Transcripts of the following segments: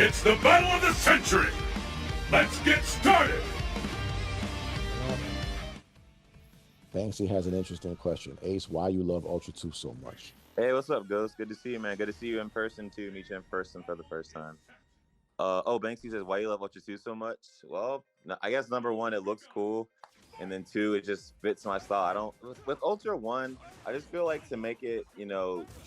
It's the battle of the century. Let's get started. Banksy has an interesting question. Ace, why you love Ultra 2 so much? Hey, what's up, Ghost? Good to see you, man. Good to see you in person, too. Meet you in person for the first time. Banksy says, why you love Ultra 2 so much? Well, I guess number one, it looks cool. And then two, it just fits my style. With Ultra 1, I just feel like to make it,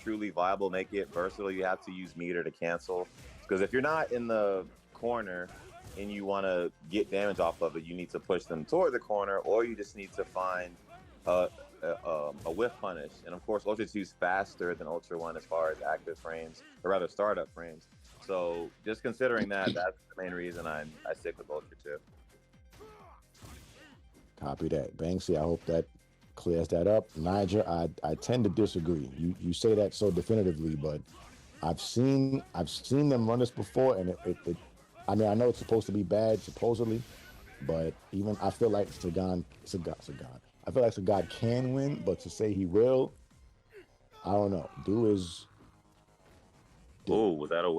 truly viable, make it versatile, you have to use meter to cancel. Because if you're not in the corner and you want to get damage off of it, you need to push them toward the corner, or you just need to find a whiff punish. And of course, Ultra 2 is faster than Ultra 1 as far as active frames, or rather startup frames. So just considering that, that's the main reason I stick with Ultra 2. Copy that. Banksy, I hope that clears that up. Niger, I tend to disagree. You say that so definitively, but I've seen them run this before, and I mean, I know it's supposed to be bad, supposedly, but even I feel like SaGod. I feel like SaGod can win, but to say he will, I don't know. Oh, was that a?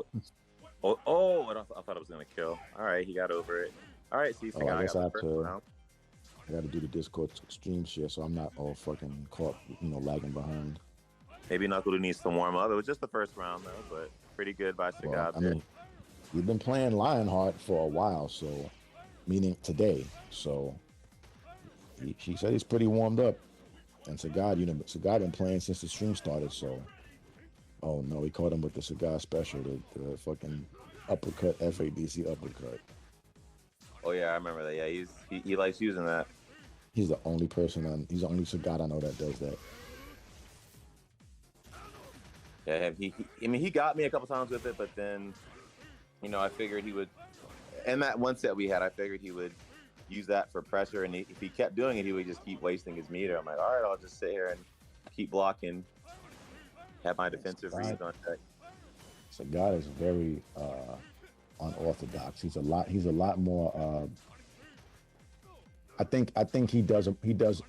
I thought it was gonna kill. All right, he got over it. All right, see, SaGod I guess got the first round. I got to do the Discord stream share, so I'm not all fucking caught, lagging behind. Maybe NuckleDu needs to warm up. It was just the first round, though, but pretty good by SaGod. Well, I mean, we've been playing Lionheart for a while, so, meaning today, so he said he's pretty warmed up. And SaGod, SaGod been playing since the stream started, so. Oh, no, he caught him with the SaGod special, the fucking uppercut, FADC uppercut. Oh, yeah, I remember that. Yeah, he likes using that. He's the only SaGod I know that does that. Yeah, he got me a couple times with it, but then, I figured he would, and that one set we had, I figured he would use that for pressure, and if he kept doing it, he would just keep wasting his meter. I'm like, all right, I'll just sit here and keep blocking, have my defensive reads on deck. SaGod is very unorthodox. He's a lot more. I think he does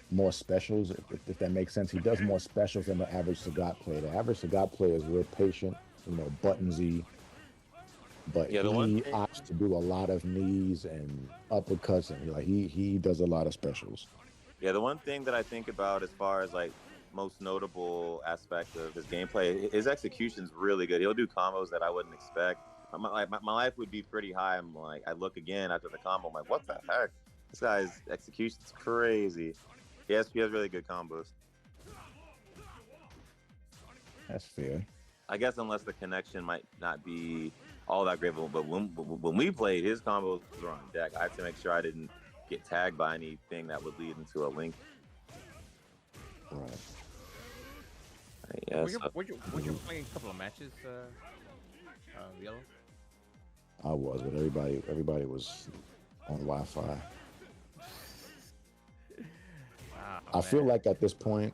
more specials, if that makes sense. He does more specials than the average SaGod player. The average SaGod player is real patient, buttonsy, but he opts to do a lot of knees and uppercuts, and he does a lot of specials. Yeah, the one thing that I think about as far as like most notable aspect of his gameplay, his execution's really good. He'll do combos that I wouldn't expect. My life would be pretty high. I'm like, I look again after the combo, I'm like, what the heck? This guy's execution's crazy. He has really good combos. That's fair. I guess unless the connection might not be all that great, but when we played, his combos were on deck. I had to make sure I didn't get tagged by anything that would lead into a link. Right. Yeah. Were you playing a couple of matches, Yellow? I was, but everybody was on Wi-Fi. Wow, I feel like at this point,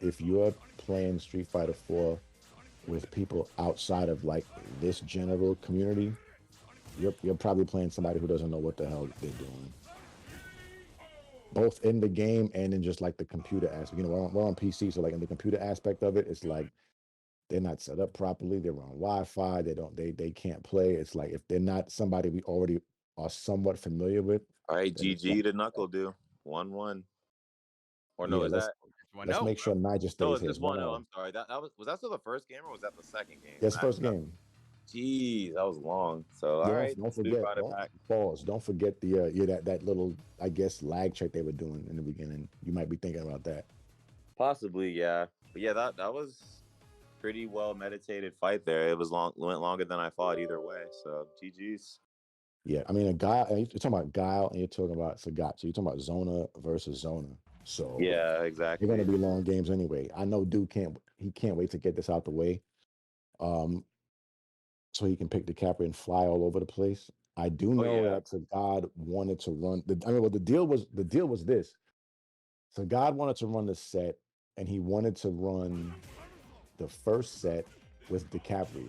if you're playing Street Fighter 4 with people outside of like this general community, you're probably playing somebody who doesn't know what the hell they're doing. Both in the game and in just like the computer aspect. We're on PC, so like in the computer aspect of it, it's like they're not set up properly. They're on Wi-Fi. They can't play. It's like if they're not somebody we already are somewhat familiar with. All right, GG to NuckleDu. 1-1. Or no, let's make sure Niger stays here. here. It's 1-0. I'm sorry. Was that still the first game or was that the second game? Yes, first game. Jeez, that was long. So all right, don't forget. Don't forget the that little, I guess, lag check they were doing in the beginning. You might be thinking about that. Possibly, yeah. But yeah, that was pretty well meditated fight there. It was went longer than I thought either way. So GG's. Yeah, I mean, you're talking about Guile and you're talking about SaGod. So you're talking about Zona versus Zona. So yeah, exactly. They're going to be long games anyway. I know Dude can't wait to get this out the way. So he can pick the capper and fly all over the place. I do know that SaGod wanted to run. The deal was this. SaGod wanted to run the set, and he wanted to run the first set with DiCaprio.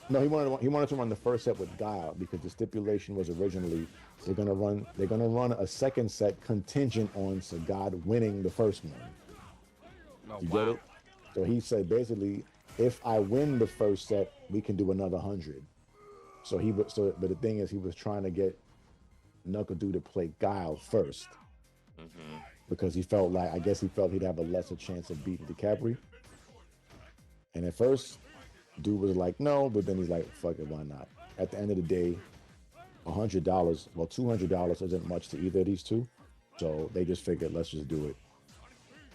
No, he wanted to run the first set with Guile because the stipulation was originally they're gonna run a second set contingent on SaGod winning the first one. Oh, you get it? So he said basically if I win the first set, we can do another 100. So he was but the thing is, he was trying to get NuckleDu to play Guile first because he felt like, I guess he felt he'd have a lesser chance of beating DiCaprio. And at first, dude was like, no, but then he's like, fuck it, why not? At the end of the day, $100, well, $200 isn't much to either of these two. So they just figured, let's just do it.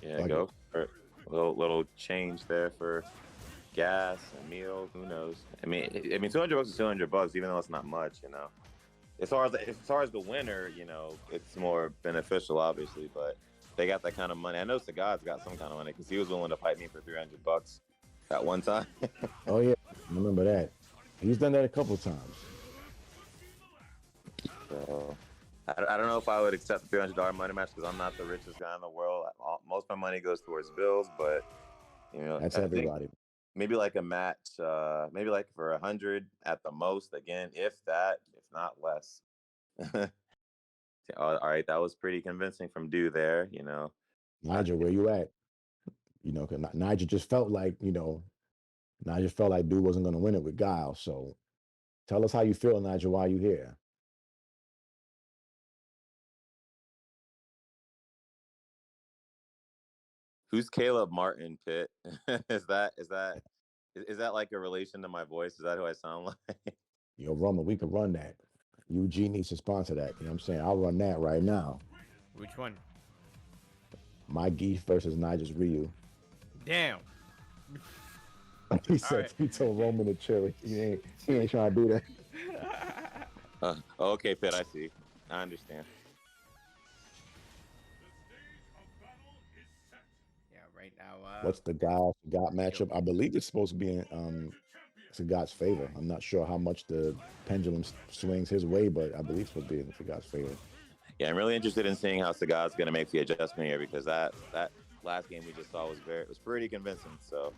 Yeah, like go for it. Little change there for gas and meals. Who knows? I mean, $200 is $200, even though it's not much, you know. As far as the winner, you know, it's more beneficial, obviously. But they got that kind of money. I know SaGod's got some kind of money because he was willing to fight me for $300 at one time. Oh yeah, I remember that. He's done that a couple times. So I don't know if I would accept the $300 money match because I'm not the richest guy in the world. Most of my money goes towards bills, but you know, that's everybody. Maybe like a match, maybe like for 100 at the most. Again, if that, if not less. All right, that was pretty convincing from Du there. You know, Nigel, where you at? You know, because Nigel just felt like, you know, Nigel felt like Du wasn't going to win it with Guile. So tell us how you feel, Nigel, while you here. Who's Caleb Martin, Pitt? Is that like a relation to my voice? Is that who I sound like? Yo, Roman, we could run that. UG needs to sponsor that. You know what I'm saying? I'll run that right now. Which one? My Geef versus Nigel's Ryu. Damn. He said, right. He told Roman to chill. He ain't trying to do that. Okay, Pitt, I see. I understand. Right now. What's the SaGod matchup? I believe it's supposed to be in SaGod's favor. I'm not sure how much the pendulum swings his way, but I believe it's supposed to be in SaGod's favor. Yeah, I'm really interested in seeing how SaGod's going to make the adjustment here because that last game we just saw was pretty convincing. So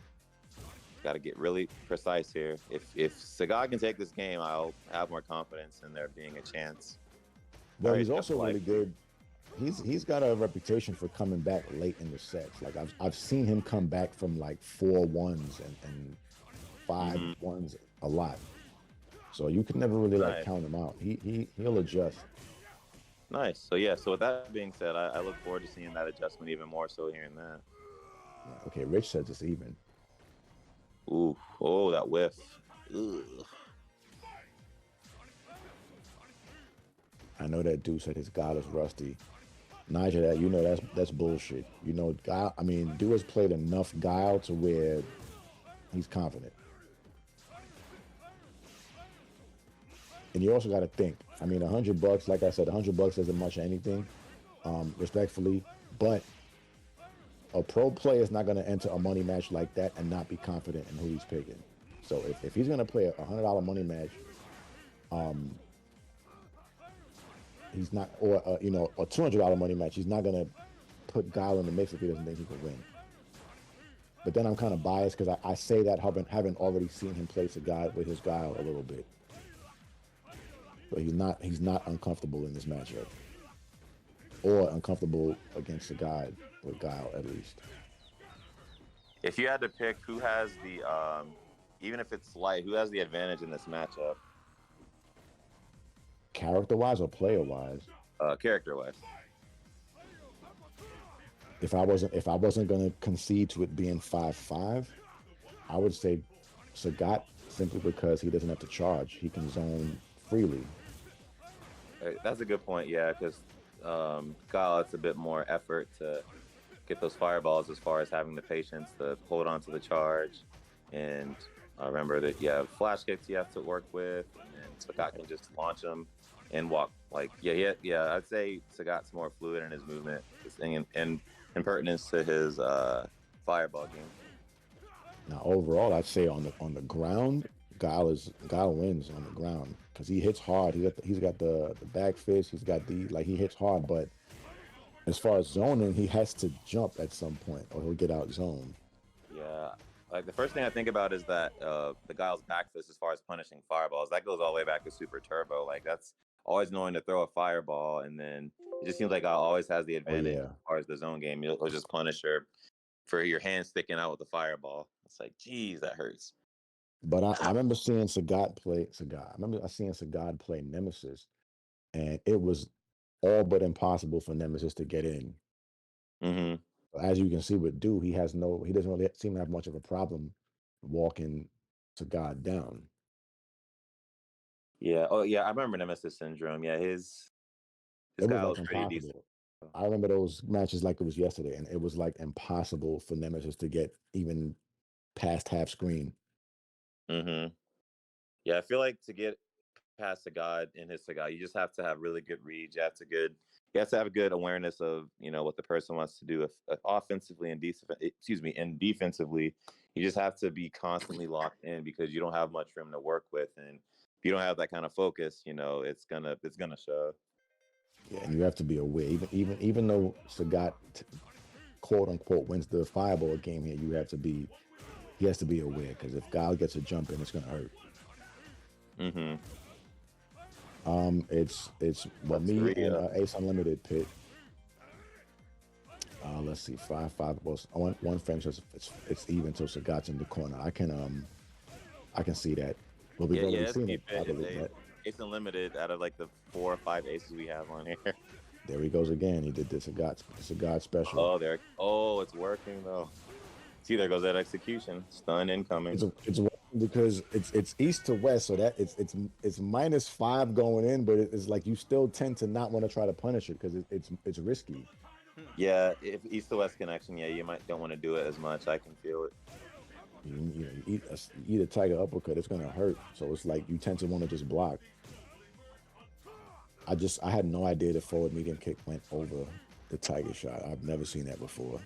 got to get really precise here. If SaGod can take this game, I'll have more confidence in there being a chance. Well, he's also really good. He's got a reputation for coming back late in the sets. Like I've seen him come back from like 4-1s and 5-1s a lot. So you can never really like count him out. He'll adjust. Nice. So yeah. So with that being said, I look forward to seeing that adjustment even more so hearing that. Okay, Rich says it's even. Ooh. Oh, that whiff. Ugh. I know that dude said his God is rusty. Nigel, that you know that's bullshit. You know, Guile, I mean, Du has played enough Guile to where he's confident. And you also got to think. I mean, $100, like I said, $100 isn't much of anything, respectfully. But a pro player is not going to enter a money match like that and not be confident in who he's picking. So if he's going to play a $100 money match, he's not, or you know, a $200 money match, he's not going to put Guile in the mix if he doesn't think he can win. But then I'm kind of biased because I say that having already seen him play SaGod with his Guile a little bit. But he's not uncomfortable in this matchup. Or uncomfortable against SaGod with Guile, at least. If you had to pick who has the, even if it's light, who has the advantage in this matchup? Character-wise or player-wise? Character-wise. If I wasn't gonna concede to it being 5-5, I would say SaGod, simply because he doesn't have to charge. He can zone freely. That's a good point, yeah, because Guile, it's a bit more effort to get those fireballs as far as having the patience to hold on to the charge. And remember that you have flash kicks you have to work with, and SaGod can just launch them and walk. Like, yeah, I'd say SaGod's more fluid in his movement and pertinence to his fireball game. Now, overall, I'd say on the ground, Guile wins on the ground because he hits hard. He's got the back fist. He's got he hits hard. But as far as zoning, he has to jump at some point or he'll get out zoned. Yeah, like the first thing I think about is that the Guile's back fist as far as punishing fireballs, that goes all the way back to Super Turbo. Like that's always knowing to throw a fireball, and then it just seems like Guile always has the advantage as far as the zone game. He'll just punish her for your hand sticking out with the fireball. It's like, geez, that hurts. But I remember seeing SaGod play SaGod. I remember seeing SaGod play Nemesis, and it was all but impossible for Nemesis to get in. Mm-hmm. As you can see with Du, he doesn't really seem to have much of a problem walking SaGod down. Yeah. Oh, yeah. I remember Nemesis Syndrome. Yeah, his It was guy like was pretty decent. impossible. I remember those matches like it was yesterday, and it was like impossible for Nemesis to get even past half screen. Mm-hmm. Yeah, I feel like to get past SaGod in his SaGod, you just have to have really good reads. You have to have a good awareness of what the person wants to do offensively and and defensively. You just have to be constantly locked in because you don't have much room to work with, and if you don't have that kind of focus, it's gonna show. Yeah, and you have to be aware. Even though SaGod quote unquote wins the fireball game here, he has to be aware because if Guile gets a jump in, it's gonna hurt. Mm-hmm. It's what me and Ace Unlimited pit. Let's see, 5-5. Well, one frame says it's even till SaGod's in the corner. I can see that. Well, we've already seen it. I believe that. Ace Unlimited out of like the 4 or 5 aces we have on here. There he goes again. He did this SaGod special. Oh, it's working though. See, there goes that execution. Stun incoming. It's because it's east to west, so that it's -5 going in, but it's like you still tend to not want to try to punish it because it's risky. Yeah, if east to west connection, yeah, you don't want to do it as much. I can feel it. You eat a tiger uppercut, it's gonna hurt. So it's like you tend to want to just block. I had no idea the forward medium kick went over the tiger shot. I've never seen that before.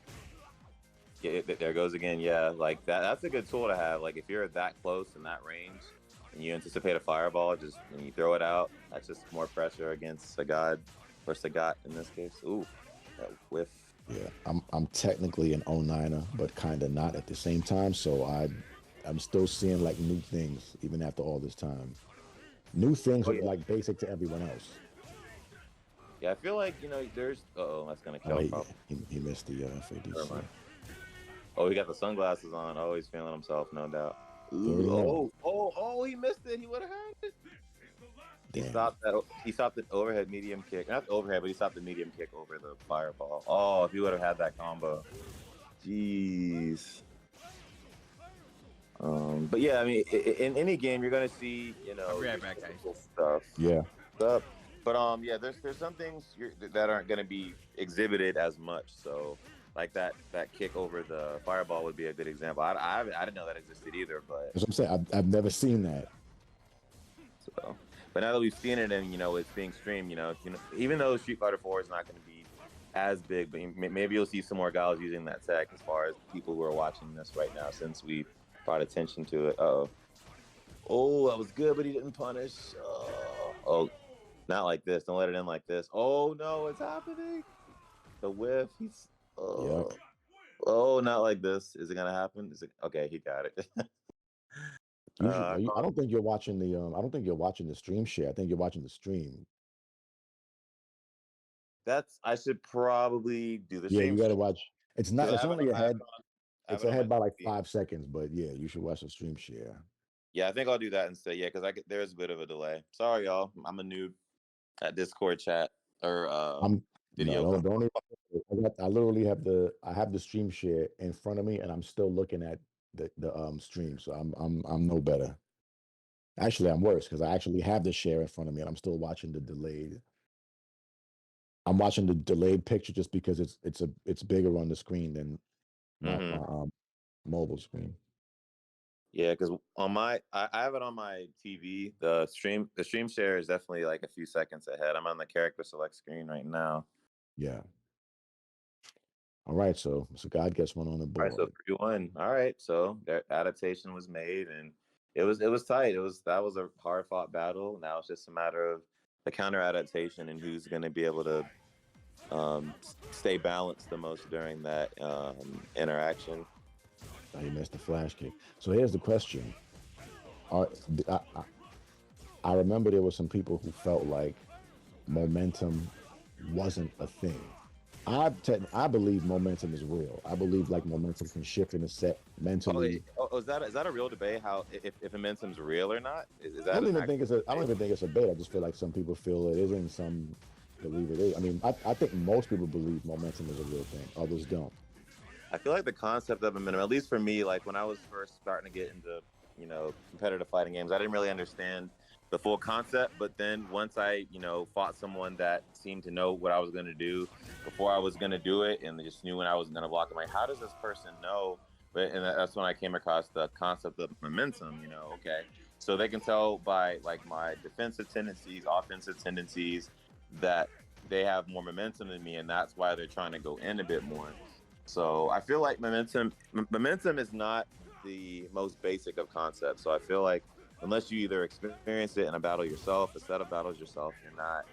Yeah, there goes again. Yeah, like that's a good tool to have. Like if you're that close in that range and you anticipate a fireball, just when you throw it out, that's just more pressure against SaGod or SaGod in this case. Ooh, that whiff. Yeah, I'm technically an 09er, but kind of not at the same time. So I'm still seeing like new things even after all this time. New things are like basic to everyone else. Yeah, I feel like there's. That's gonna kill. He missed the FADC. Oh, he got the sunglasses on. Oh, he's feeling himself, no doubt. Ooh, He missed it. He would have had it. Damn. He stopped the overhead medium kick. Not the overhead, but he stopped the medium kick over the fireball. Oh, if he would have had that combo. Jeez. But yeah, I mean, in any game, you're gonna see, stuff. Yeah. Stuff. But yeah, there's some things that aren't gonna be exhibited as much. So, like that kick over the fireball would be a good example. I didn't know that existed either, but that's what I'm saying. I've never seen that. So, but now that we've seen it and it's being streamed, even though Street Fighter 4 is not going to be as big, but maybe you'll see some more guys using that tech as far as people who are watching this right now since we brought attention to it. Oh, that was good, but he didn't punish. Oh, not like this. Don't let it in like this. Oh no, it's happening. The whiff. Oh, not like this. Is it gonna happen? Is it okay? He got it. I don't think you're watching the. I don't think you're watching the stream share. I think you're watching the stream. I should probably do the Yeah, stream. you got to watch. It's only ahead. It's ahead by like TV. 5 seconds, but yeah, you should watch the stream share. Yeah, I think I'll do that instead. Yeah, because there's a bit of a delay. Sorry, y'all. I'm a noob at Discord chat or video. No, don't even, I literally have the stream share in front of me, and I'm still looking at the stream. So I'm no better. Actually, I'm worse because I actually have the share in front of me, and I'm still watching the delayed. I'm watching the delayed picture just because it's bigger on the screen than my mobile screen. Yeah, because I have it on my TV. The stream share is definitely like a few seconds ahead. I'm on the character select screen right now. Yeah. All right, so God gets one on the board. All right, so 3-1. All right, so their adaptation was made, and it was tight. That was a hard fought battle. Now it's just a matter of the counter adaptation and who's going to be able to stay balanced the most during that interaction. He missed the flash kick. So here's the question. I remember there were some people who felt like momentum wasn't a thing. I believe momentum is real. I believe like momentum can shift in a set mentally. Is that a real debate? How if momentum's real or not? Is I that don't an even think actual I don't even think it's a debate. I just feel like some people feel it isn't, some believe it is. I mean, I think most people believe momentum is a real thing. Others don't. I feel like the concept of momentum, at least for me, like when I was first starting to get into, competitive fighting games, I didn't really understand the full concept. But then once I, fought someone that seemed to know what I was going to do before I was going to do it, and they just knew when I was going to block, I'm like, how does this person know? And that's when I came across the concept of momentum. Okay, so they can tell by like my defensive tendencies, offensive tendencies, that they have more momentum than me, and that's why they're trying to go in a bit more. So I feel like momentum is not the most basic of concepts. So I feel like unless you either experience it in a battle yourself, a set of battles yourself, you're not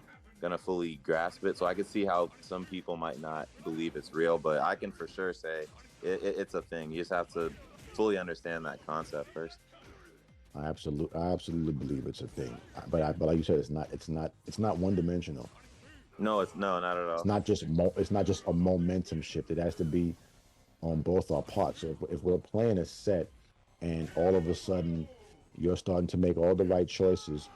gonna fully grasp it. So I can see how some people might not believe it's real, but I can for sure say it's a thing. You just have to fully understand that concept first. I absolutely believe it's a thing. But like you said, it's not one dimensional. No, not at all. It's not just a momentum shift. It has to be on both our parts. So if we're playing a set and all of a sudden you're starting to make all the right choices,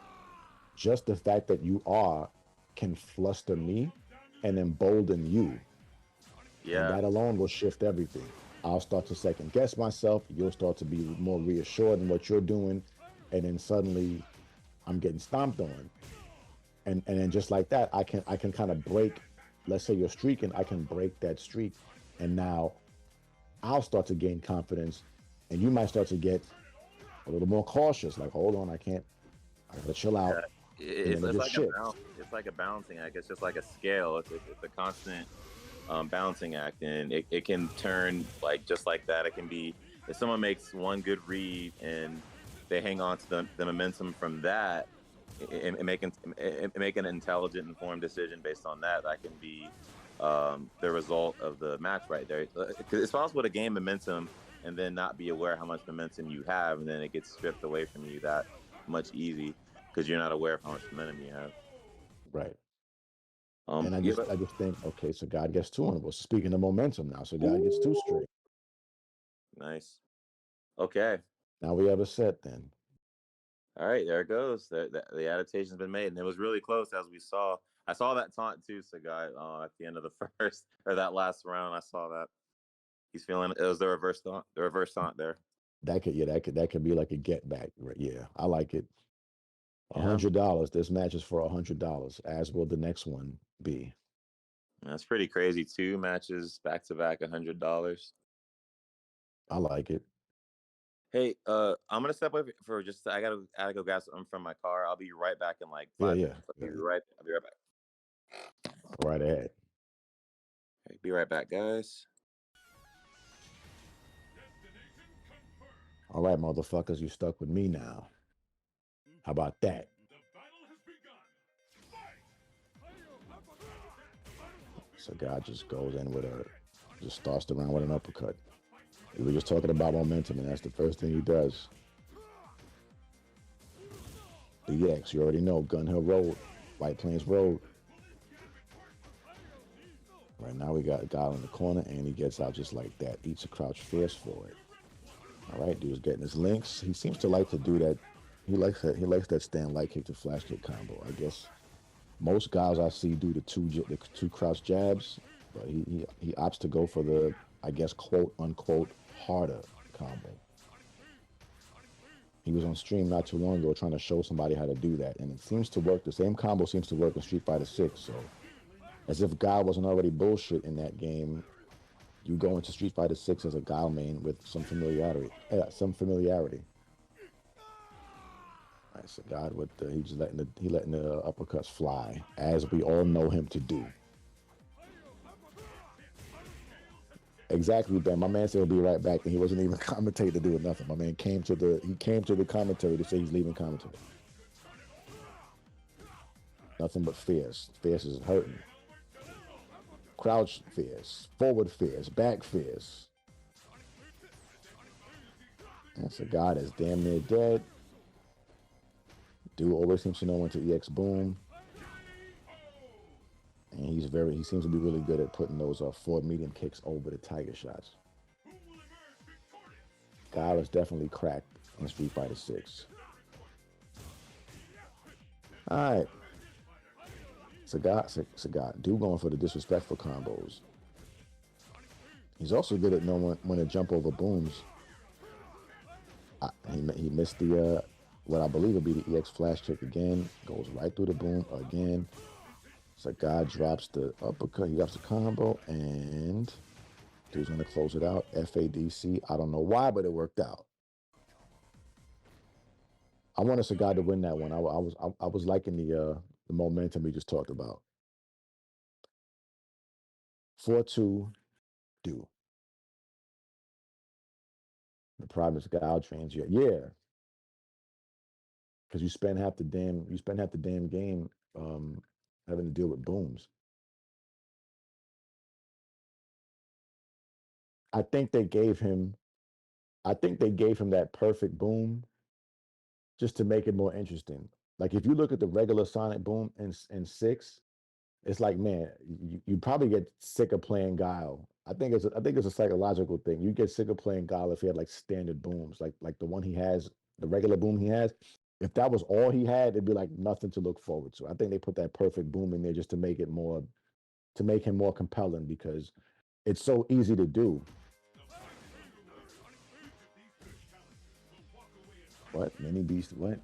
just the fact that you are can fluster me and embolden you. Yeah. And that alone will shift everything. I'll start to second guess myself. You'll start to be more reassured in what you're doing. And then suddenly I'm getting stomped on. And then just like that, I can kind of break, let's say you're streaking, I can break that streak. And now I'll start to gain confidence, and you might start to get a little more cautious. Like, hold on, I gotta chill out. Yeah. It's like a balancing act. It's just like a scale. It's a constant balancing act, and it can turn like just like that. It can be if someone makes one good read and they hang on to the momentum from that, and make an intelligent, informed decision based on that. That can be the result of the match right there. It's possible to gain momentum and then not be aware how much momentum you have, and then it gets stripped away from you that much easy because you're not aware of how much momentum you have. Right. And I just think, okay, so God gets two on it. Well, speaking of momentum now, so God gets two straight. Nice. Okay. Now we have a set then. All right, there it goes. The adaptation's been made, and it was really close as we saw. I saw that taunt too, SaGod, at the end of the first or that last round. I saw that. He's feeling it was the reverse taunt there. That could be like a get back. Right? Yeah, I like it. Yeah. $100. This match is for $100, as will the next one be. That's pretty crazy. 2 matches back to back, $100. I like it. Hey, I'm gonna step away for just. I gotta go grab something from my car. I'll be right back in like 5 minutes. I'll be right back. Right ahead. Okay, be right back, guys. All right, motherfuckers, you stuck with me now. How about that? So God just goes in with just starts around with an uppercut. We were just talking about momentum, and that's the first thing he does. BX, you already know, Gun Hill Road, White Plains Road. Right now we got Guile in the corner, and he gets out just like that. Eats a crouch fierce for it. All right, dude's getting his links. He seems to like to do that. He likes that stand light kick to flash kick combo. I guess most guys I see do the two crouch jabs, but he opts to go for the, I guess, quote unquote harder combo. He was on stream not too long ago trying to show somebody how to do that, and it seems to work. The same combo seems to work in Street Fighter 6. So, as if Guile wasn't already bullshit in that game, you go into Street Fighter 6 as a Guile main with some familiarity. All right, so God with he's letting the uppercuts fly, as we all know him to do. Exactly, Ben. My man said he'll be right back, and he wasn't even commentating to do nothing. My man came to the commentary to say he's leaving commentary. Nothing but fierce. Fierce is hurting. Crouch fierce, forward fierce, back fierce. That's a guy that's damn near dead. Dude always seems to know when to EX boom. And he's he seems to be really good at putting those forward medium kicks over the tiger shots. Guile is definitely cracked in Street Fighter 6. All right. SaGod, do going for the disrespectful combos. He's also good at knowing when to jump over booms. He missed the what I believe would be the EX flash kick again. Goes right through the boom again. SaGod drops the uppercut. He drops the combo, and dude's gonna close it out. FADC. I don't know why, but it worked out. I wanted SaGod to win that one. I was liking the momentum we just talked about. 4-2, do. The problem is Guile trains you. Yeah. Because you spend half the damn game having to deal with booms. I think they gave him that perfect boom just to make it more interesting. Like if you look at the regular Sonic boom in 6, it's like, man, you probably get sick of playing Guile. I think it's a psychological thing. You get sick of playing Guile if he had like standard booms, like the one he has, the regular boom he has. If that was all he had, it'd be like nothing to look forward to. I think they put that perfect boom in there just to make him more compelling because it's so easy to do. What? Mini Beast, what?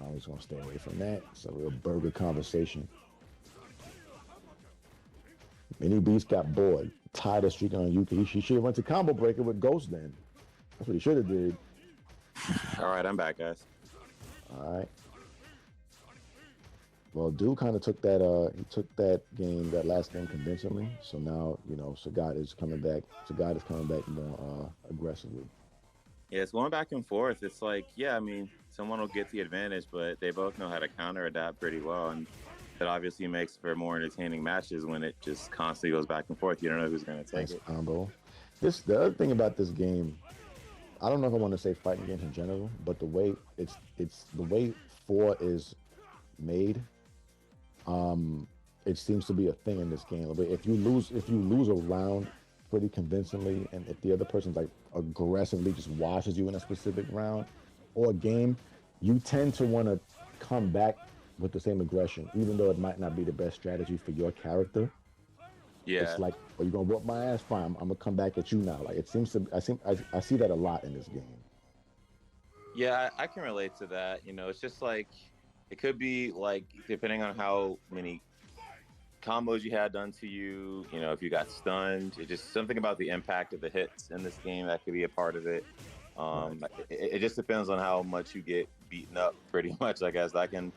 I was gonna stay away from that. It's a real burger conversation. Mini Beast got bored, tired of streaking on Yuka. He should have went to Combo Breaker with Ghost then. That's what he should have did. All right, I'm back, guys. All right. Well, Dude kind of took that that last game convincingly. So now, SaGod is coming back. SaGod is coming back more aggressively. Yeah, it's going back and forth. It's like, yeah, I mean, someone will get the advantage, but they both know how to counter adapt pretty well, and that obviously makes for more entertaining matches when it just constantly goes back and forth. You don't know who's going to take it. Combo. The other thing about this game, I don't know if I want to say fighting games in general, but the way it's the way 4 is made. It seems to be a thing in this game. But if you lose a round pretty convincingly, and if the other person's like aggressively just washes you in a specific round or a game, you tend to want to come back with the same aggression, even though it might not be the best strategy for your character. Yeah, it's like, well, you're gonna whoop my ass, fine. I'm gonna come back at you now. Like it seems to, I see that a lot in this game. Yeah, I can relate to that. It's just like it could be like depending on how many combos you had done to you. If you got stunned, it's just something about the impact of the hits in this game that could be a part of it. It just depends on how much you get beaten up. Pretty much, I guess that can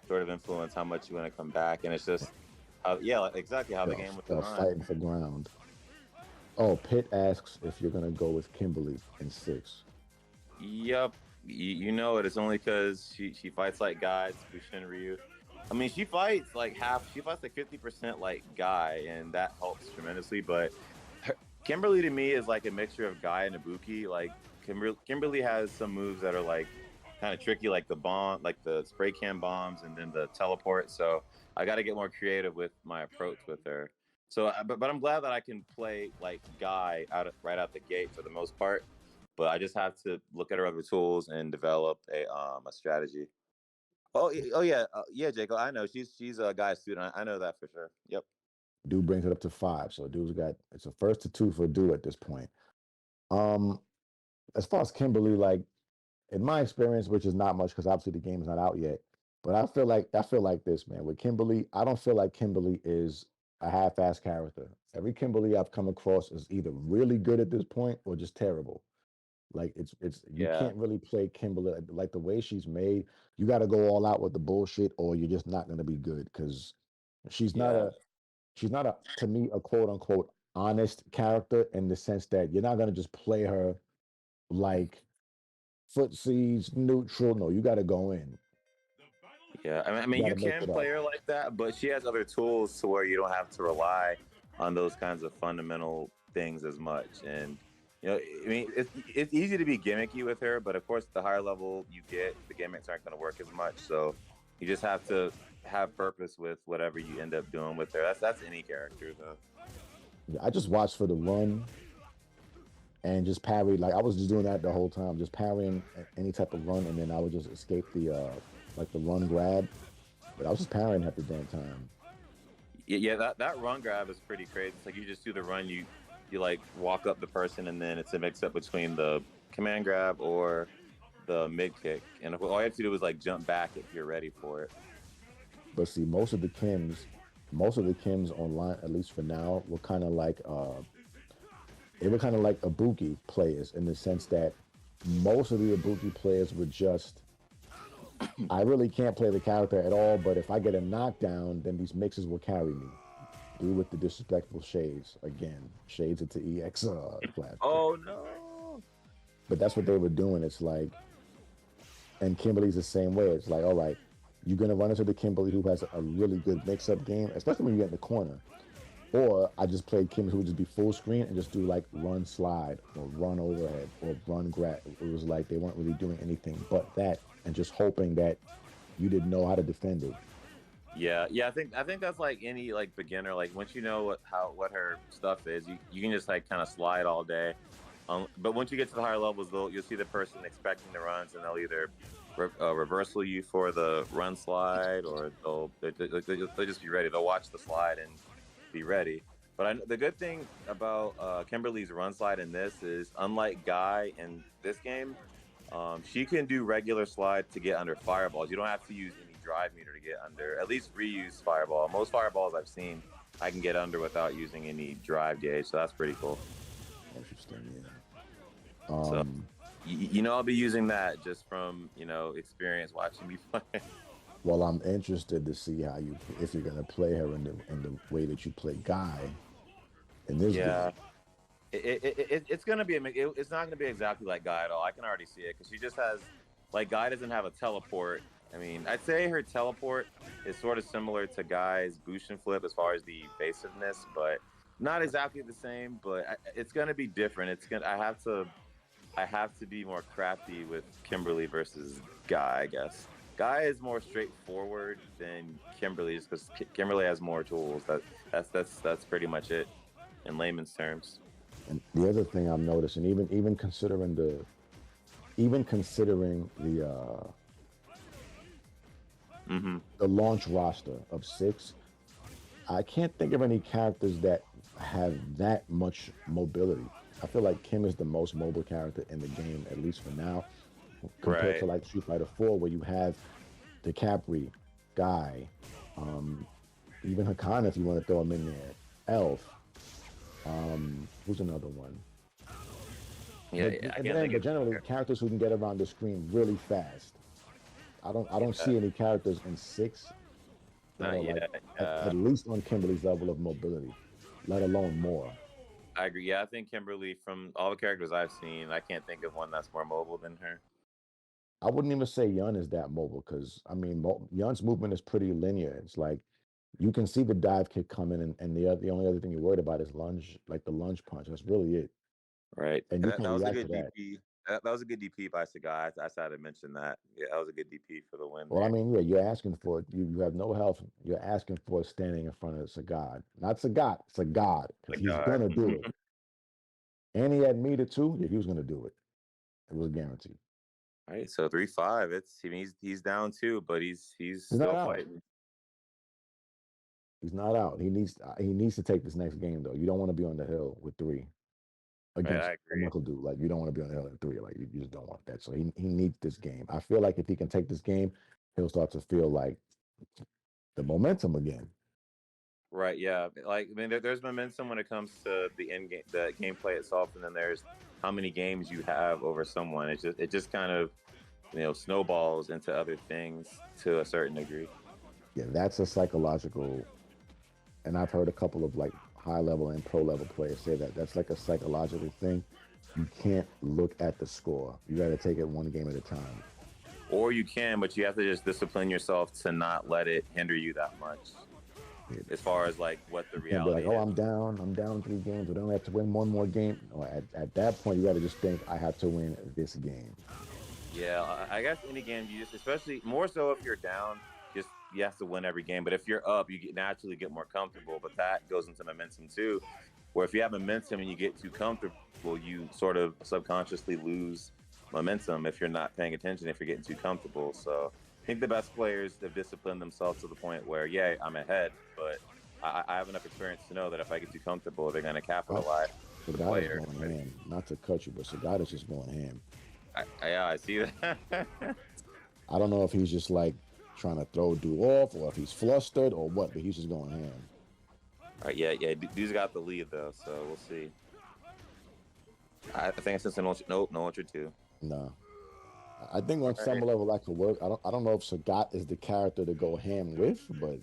sort of influence how much you want to come back, and it's just. Exactly how the game was fighting for ground. Oh, Pitt asks if you're gonna go with Kimberly in 6. Yep, you know it. It's only because she fights like guys, Bushin Ryu. I mean, she fights like 50% like Guy, and that helps tremendously. But Kimberly to me is like a mixture of Guy and Ibuki. Like Kimberly has some moves that are like kind of tricky, like the bomb, like the spray can bombs, and then the teleport. So I got to get more creative with my approach with her. So, but I'm glad that I can play like Guy right out the gate for the most part. But I just have to look at her other tools and develop a strategy. Oh yeah, Jacob. I know she's a Guy's student. I know that for sure. Yep. Dude brings it up to 5, so it's a 1-2 for Dude at this point. As far as Kimberly, like in my experience, which is not much because obviously the game is not out yet. But I feel like this, man. With Kimberly, I don't feel like Kimberly is a half-assed character. Every Kimberly I've come across is either really good at this point or just terrible. Like you can't really play Kimberly like the way she's made. You got to go all out with the bullshit, or you're just not going to be good because she's not a to me a quote unquote honest character in the sense that you're not going to just play her like footsies neutral. No, you got to go in. Yeah, I mean, you can play her like that, but she has other tools to where you don't have to rely on those kinds of fundamental things as much. And I mean, it's easy to be gimmicky with her, but of course, the higher level you get, the gimmicks aren't going to work as much. So You just have to have purpose with whatever you end up doing with her. That's any character though. Yeah, I just watched for the run and just parry. Like I was just doing that the whole time, just parrying any type of run, and then I would just escape the like the run grab. But I was just parrying at the damn time. Yeah, that run grab is pretty crazy. It's like you just do the run, you like walk up the person, and then it's a mix up between the command grab or the mid kick, and all you have to do is like jump back if you're ready for it. But see, most of the Kims online, at least for now, were kind of like they were kind of like Ibuki players in the sense that most of the Ibuki players were just, I really can't play the character at all, but if I get a knockdown, then these mixes will carry me. Do with the disrespectful shades again, shades into EX class. Oh no! But that's what they were doing. It's like, and Kimberly's the same way. It's like, all right, you're gonna run into the Kimberly who has a really good mix-up game, especially when you get in the corner. Or I just played Kim who would just be full screen and just do like run slide or run overhead or run grab. It was like they weren't really doing anything but that, and just hoping that you didn't know how to defend it. Yeah. I think that's like any like beginner. Like once you know what her stuff is, you can just like kind of slide all day. But once you get to the higher levels, you'll see the person expecting the runs, and they'll either reversal you for the run slide, or they'll just be ready. They'll watch the slide and be ready. But the good thing about Kimberly's run slide in this is, unlike Guy in this game, she can do regular slide to get under fireballs. You don't have to use any drive meter to get under. At least reuse fireball. Most fireballs I've seen, I can get under without using any drive gauge. So that's pretty cool. Interesting, yeah. So, I'll be using that just from experience watching me play. Well, I'm interested to see if you're gonna play her in the way that you play Guy in this game. It's gonna be it's not gonna be exactly like Guy at all. I can already see it because she just has, like, Guy doesn't have a teleport. I mean, I'd say her teleport is sort of similar to Guy's boost and flip as far as the evasiveness, but not exactly the same. But it's gonna be different. I have to be more crafty with Kimberly versus Guy, I guess. Guy is more straightforward than Kimberly, just because Kimberly has more tools. That's pretty much it in layman's terms. And the other thing I'm noticing, even considering the launch roster of 6, I can't think of any characters that have that much mobility. I feel like Kim is the most mobile character in the game, at least for now, compared to like Street Fighter 4, where you have the Capri, Guy, even Hakana if you want to throw him in there, Elf. Who's another one? But generally, characters who can get around the screen really fast. I don't see any characters in 6 that are like at least on Kimberly's level of mobility, let alone more. I agree. Yeah, I think Kimberly, from all the characters I've seen, I can't think of one that's more mobile than her. I wouldn't even say Yun is that mobile, because I mean, Yun's movement is pretty linear. It's like you can see the dive kick coming, and the only other thing you're worried about is lunge, like the lunge punch. That's really it. Right. And you can that was a react good to that. DP. That was a good DP by SaGod. I started to mention that. Yeah, that was a good DP for the win. Well, I mean, yeah, you're asking for it. You have no health. You're asking for it standing in front of SaGod. Not SaGod, SaGod, because he's gonna do it. And he had meter too. Yeah, he was gonna do it. It was guaranteed. All right, so 3-5. He's down 2, but he's still fighting. He's not out. He needs to take this next game though. You don't want to be on the hill with 3 against NuckleDu. Like, you don't want to be on the hill at 3. Like, you just don't want that. So he needs this game. I feel like if he can take this game, he'll start to feel like the momentum again. Right. Yeah. Like, I mean, there's momentum when it comes to the end game, the gameplay itself, and then there's how many games you have over someone. It just kind of snowballs into other things to a certain degree. Yeah, that's a psychological. And I've heard a couple of like high level and pro level players say that that's like a psychological thing. You can't look at the score. You got to take it one game at a time. Or you can, but you have to just discipline yourself to not let it hinder you that much. Yeah. As far as like what the reality is. I'm down 3 games. I don't have to win one more game. Or at that point, you got to just think, I have to win this game. Yeah, I guess any game you just, especially more so if you're down, you have to win every game. But if you're up, you naturally get more comfortable. But that goes into momentum too, where if you have momentum and you get too comfortable, you sort of subconsciously lose momentum if you're not paying attention, if you're getting too comfortable. So I think the best players have disciplined themselves to the point where, yeah, I'm ahead, but I have enough experience to know that if I get too comfortable, they're going to capitalize. SaGod is going ham. Not to cut you, but SaGod is just going ham. I see that. I don't know if he's just like trying to throw Du off or if he's flustered or what, but he's just going ham. All right, yeah. Du's got the lead though, so we'll see. I think it's since no 1-2. No. I think on some level that could work. I don't know if SaGod is the character to go ham with, but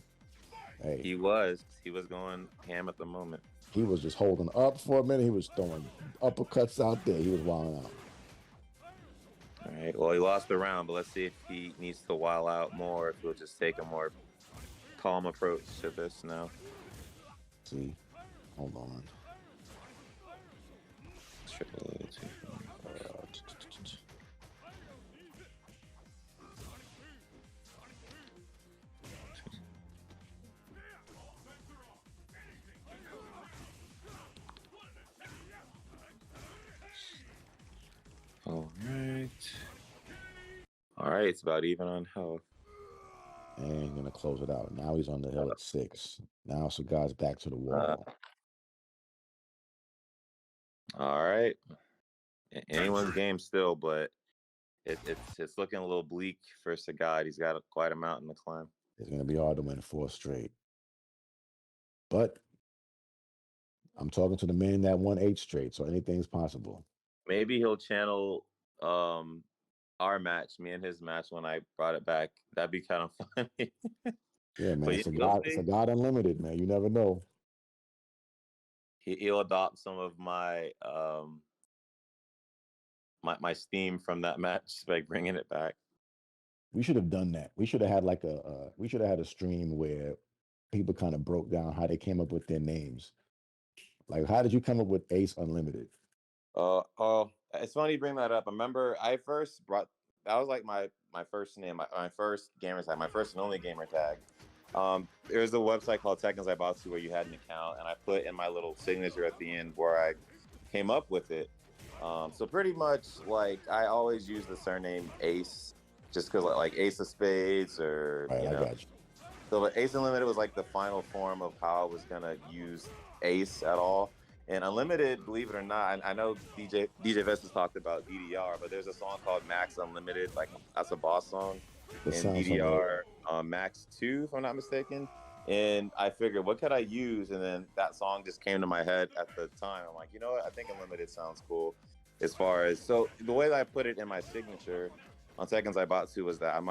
hey. He was going ham at the moment. He was just holding up for a minute. He was throwing uppercuts out there. He was wilding out. All right. Well, he lost the round, but let's see if he needs to wild out more, if he'll just take a more calm approach to this now. See? Hold on. All right, it's about even on health. And gonna close it out. Now he's on the hill at 6. Now SaGod's back to the wall. All right. Anyone's game still, but it's looking a little bleak for SaGod. He's got quite a mountain to climb. It's gonna be hard to win 4 straight. But I'm talking to the man that won 8 straight, so anything's possible. Maybe he'll channel our match, me and his match, when I brought it back. That'd be kind of funny. Yeah, man. SaGod Unlimited, man. You never know. He'll adopt some of my my steam from that match by bringing it back. We should have done that. We should have had like we should have had a stream where people kind of broke down how they came up with their names. Like, how did you come up with Ace Unlimited? It's funny you bring that up. I remember I first brought, that was like my first name, my first gamer tag, my first and only gamer tag. There was a website called SaGod where you had an account, and I put in my little signature at the end where I came up with it. So pretty much, like, I always use the surname Ace, just because like Ace of Spades, or right, you know. I got you. So but Ace Unlimited was like the final form of how I was gonna use Ace at all. And Unlimited, believe it or not, I know DJVest has talked about DDR, but there's a song called Max Unlimited, like that's a boss song. And DDR Max 2, if I'm not mistaken. And I figured, what could I use? And then that song just came to my head at the time. I'm like, you know what? I think Unlimited sounds cool. As far as, so the way that I put it in my signature on SaGod was that I'm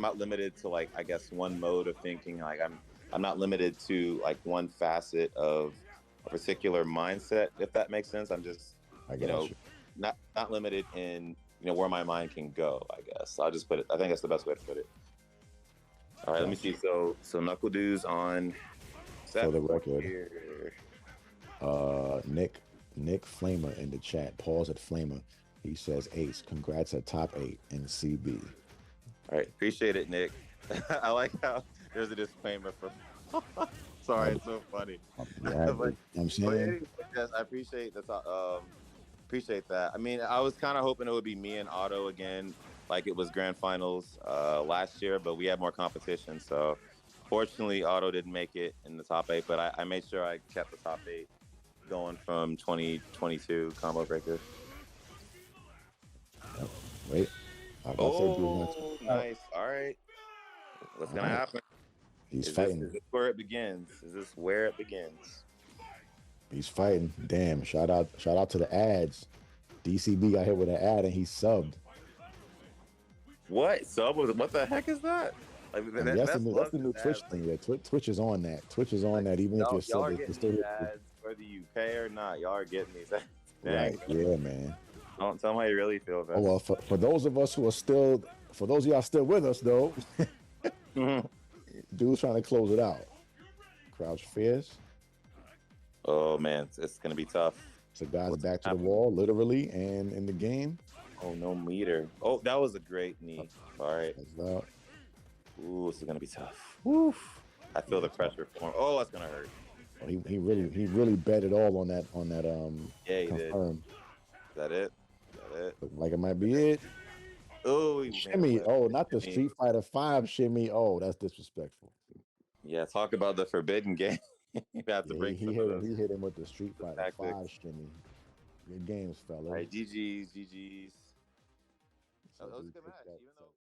not limited to, like, I guess one mode of thinking. Like I'm not limited to like one facet of a particular mindset, if that makes sense. I'm just, not limited in, where my mind can go, I guess. I'll just put it, I think that's the best way to put it. All right, let me see. So NuckleDu's on for the record. Nick Flamer in the chat. Pause at Flamer. He says, Ace, congrats at top 8 in CB. All right, appreciate it, Nick. I like how there's a disclaimer for sorry, it's so funny. Yeah, I'm saying. Yes, I appreciate that. Appreciate that. I mean, I was kind of hoping it would be me and Otto again, like it was grand finals last year, but we had more competition. So fortunately, Otto didn't make it in the top 8, but I made sure I kept the top 8 going from 2022 combo breaker. Wait. Nice. All right. What's going to happen? He's fighting. Is this where it begins? He's fighting. Damn. Shout out to the ads. DCB got hit with an ad and he subbed. What? What the heck is that? Like, that's the new Twitch thing. Yeah, Twitch is on that. Twitch is on that. Even if you're subbed, it's still ads, whether you pay or not. Y'all are getting these ads. Right. Yeah, man. Don't tell me how you really feel about it. Oh, well, for those of us who are still, for those of y'all still with us though, dude's trying to close it out. Crouch fierce. Oh man, it's gonna be tough. So guys back to the wall, literally, and in the game. Oh, no meter. Oh, that was a great knee. All right. Ooh, this is gonna be tough. Woof. I feel the pressure for him. Oh, that's gonna hurt. Oh, he really bet it all on that Yeah, he confirm. did. Is that it? Look like it might be it. Oh, Shimmy. Oh, not the Street Fighter 5 shimmy. Oh, that's disrespectful. Yeah, talk about the forbidden game. You have to bring he hit him with the Street Fighter 5 shimmy. Good games, fella. All right, GG's. So That was a he good took match. that Even though